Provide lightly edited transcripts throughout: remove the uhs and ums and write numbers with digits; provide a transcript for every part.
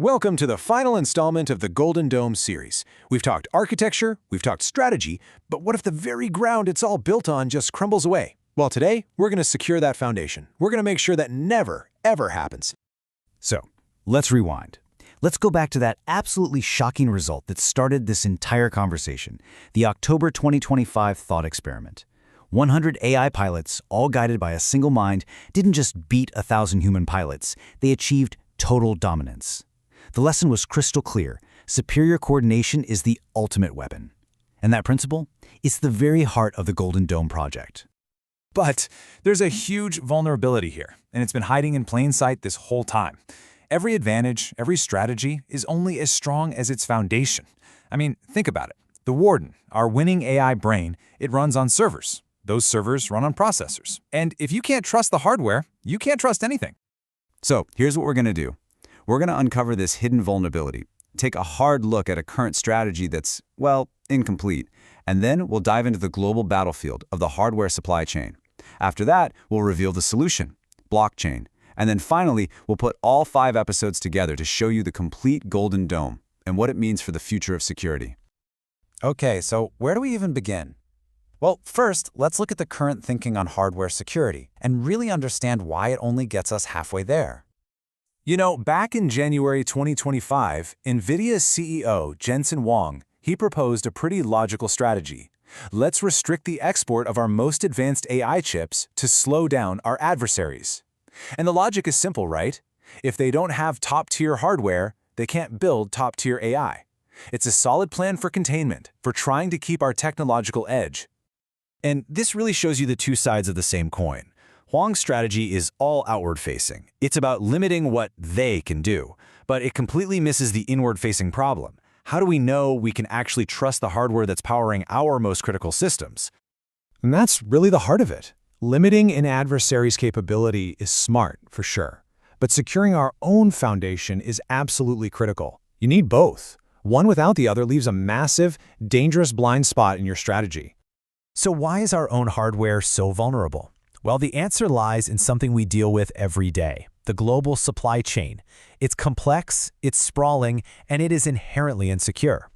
Welcome to the final installment of the Golden Dome series. We've talked architecture, we've talked strategy, but what if the very ground it's all built on just crumbles away? Well, today, we're going to secure that foundation. We're going to make sure that never, ever happens. So, let's rewind. Let's go back to that absolutely shocking result that started this entire conversation, the October 2025 thought experiment. 100 AI pilots, all guided by a single mind, didn't just beat 1,000 human pilots, they achieved total dominance. The lesson was crystal clear. Superior coordination is the ultimate weapon. And that principle? It's the very heart of the Golden Dome project. But there's a huge vulnerability here, and it's been hiding in plain sight this whole time. Every advantage, every strategy is only as strong as its foundation. I mean, think about it. TheWarden, our winning AI brain, it runs on servers. Those servers run on processors. And if you can't trust the hardware, you can't trust anything. So, here's what we're going to do. We're going to uncover this hidden vulnerability, take a hard look at a current strategy that's, well, incomplete, and then we'll dive into the global battlefield of the hardware supply chain. After that, we'll reveal the solution, blockchain, and then finally, we'll put all 5 episodes together to show you the complete Golden Dome and what it means for the future of security. Okay, so where do we even begin? Well, first, let's look at the current thinking on hardware security and really understand why it only gets us halfway there. You know, back in January 2025, NVIDIA's CEO, Jensen Huang, he proposed a pretty logical strategy. Let's restrict the export of our most advanced AI chips to slow down our adversaries. And the logic is simple, right? If they don't have top-tier hardware, they can't build top-tier AI. It's a solid plan for containment, for trying to keep our technological edge. And this really shows you the two sides of the same coin. Huang's strategy is all outward-facing. It's about limiting what they can do, but it completely misses the inward-facing problem. How do we know we can actually trust the hardware that's powering our most critical systems? And that's really the heart of it. Limiting an adversary's capability is smart, for sure. But securing our own foundation is absolutely critical. You need both. One without the other leaves a massive, dangerous blind spot in your strategy. So why is our own hardware so vulnerable? Well, the answer lies in something we deal with every day, the global supply chain. It's complex, it's sprawling, and it is inherently insecure.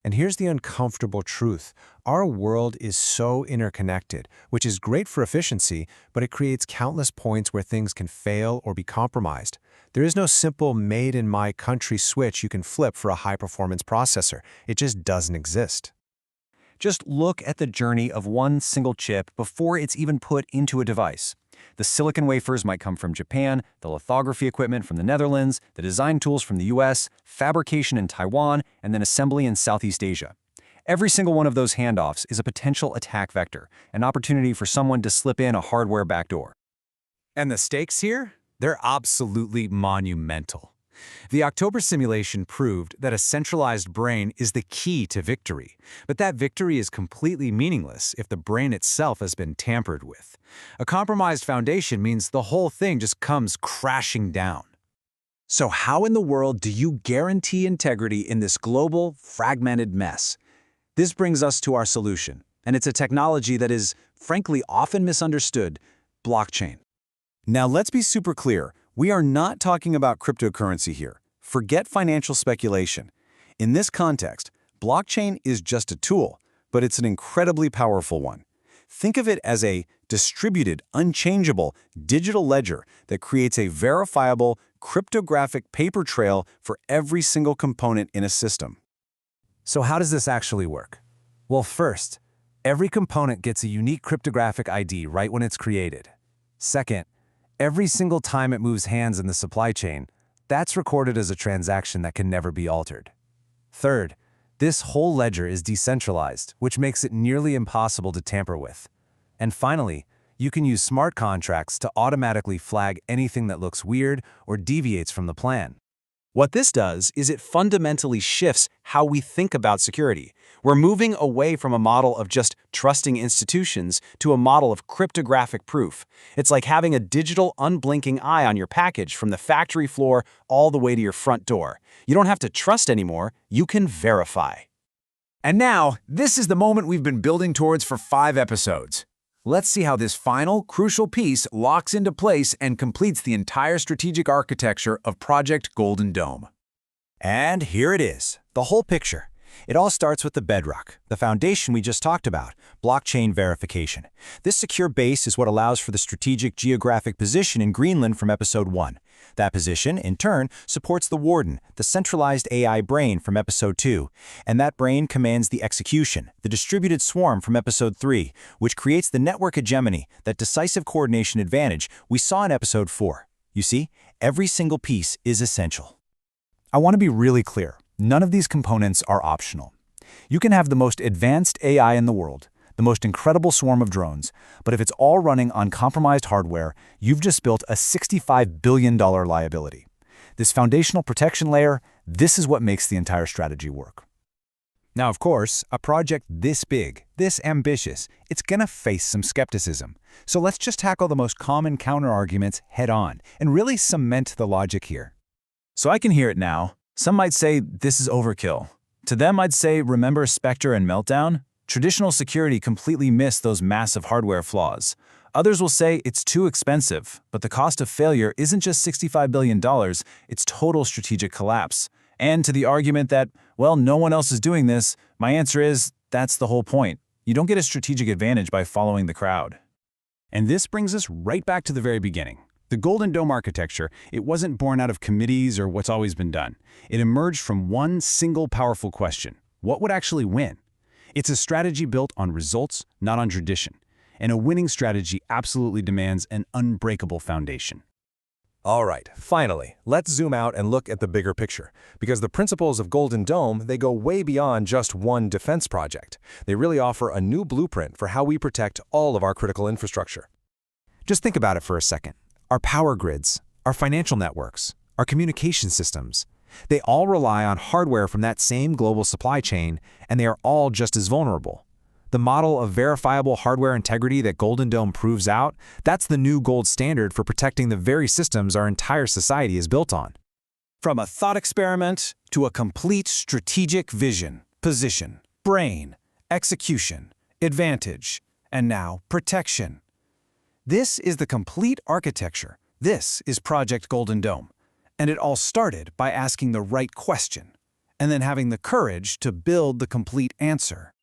And here's the uncomfortable truth. Our world is so interconnected, which is great for efficiency, but it creates countless points where things can fail or be compromised. There is no simple made-in-my-country switch you can flip for a high-performance processor. It just doesn't exist. Just look at the journey of one single chip before it's even put into a device. The silicon wafers might come from Japan, the lithography equipment from the Netherlands, the design tools from the US, fabrication in Taiwan, and then assembly in Southeast Asia. Every single one of those handoffs is a potential attack vector, an opportunity for someone to slip in a hardware backdoor. And the stakes here? They're absolutely monumental. The October simulation proved that a centralized brain is the key to victory, but that victory is completely meaningless if the brain itself has been tampered with. A compromised foundation means the whole thing just comes crashing down. So how in the world do you guarantee integrity in this global, fragmented mess? This brings us to our solution, and it's a technology that is, frankly, often misunderstood: blockchain. Now let's be super clear. We are not talking about cryptocurrency here. Forget financial speculation. In this context, blockchain is just a tool, but it's an incredibly powerful one. Think of it as a distributed, unchangeable digital ledger that creates a verifiable, cryptographic paper trail for every single component in a system. So how does this actually work? Well, first, every component gets a unique cryptographic ID right when it's created. Second, every single time it moves hands in the supply chain, that's recorded as a transaction that can never be altered. Third, this whole ledger is decentralized, which makes it nearly impossible to tamper with. And finally, you can use smart contracts to automatically flag anything that looks weird or deviates from the plan. What this does is it fundamentally shifts how we think about security. We're moving away from a model of just trusting institutions to a model of cryptographic proof. It's like having a digital, unblinking eye on your package from the factory floor all the way to your front door. You don't have to trust anymore, you can verify. And now, this is the moment we've been building towards for 5 episodes. Let's see how this final, crucial piece locks into place and completes the entire strategic architecture of Project Golden Dome. And here it is, the whole picture. It all starts with the bedrock, the foundation we just talked about, blockchain verification. This secure base is what allows for the strategic geographic position in Greenland from Episode 1. That position, in turn, supports TheWarden, the centralized AI brain from Episode 2. And that brain commands the execution, the distributed swarm from Episode 3, which creates the network hegemony, that decisive coordination advantage we saw in Episode 4. You see, every single piece is essential. I want to be really clear. None of these components are optional. You can have the most advanced AI in the world, the most incredible swarm of drones, but if it's all running on compromised hardware, you've just built a $65 billion liability. This foundational protection layer, this is what makes the entire strategy work. Now, of course, a project this big, this ambitious, it's gonna face some skepticism. So let's just tackle the most common counterarguments head-on and really cement the logic here. So I can hear it now. Some might say this is overkill. To them, I'd say, remember Spectre and Meltdown? Traditional security completely missed those massive hardware flaws. Others will say it's too expensive, but the cost of failure isn't just $65 billion, it's total strategic collapse. And to the argument that, well, no one else is doing this, my answer is, that's the whole point. You don't get a strategic advantage by following the crowd. And this brings us right back to the very beginning. The Golden Dome architecture, it wasn't born out of committees or what's always been done. It emerged from one single powerful question: what would actually win? It's a strategy built on results, not on tradition. And a winning strategy absolutely demands an unbreakable foundation. All right, finally, let's zoom out and look at the bigger picture. Because the principles of Golden Dome, they go way beyond just one defense project. They really offer a new blueprint for how we protect all of our critical infrastructure. Just think about it for a second. Our power grids, our financial networks, our communication systems, they all rely on hardware from that same global supply chain, and they are all just as vulnerable. The model of verifiable hardware integrity that Golden Dome proves out, that's the new gold standard for protecting the very systems our entire society is built on. From a thought experiment to a complete strategic vision, position, brain, execution, advantage, and now protection. This is the complete architecture. This is Project Golden Dome. And it all started by asking the right question, and then having the courage to build the complete answer.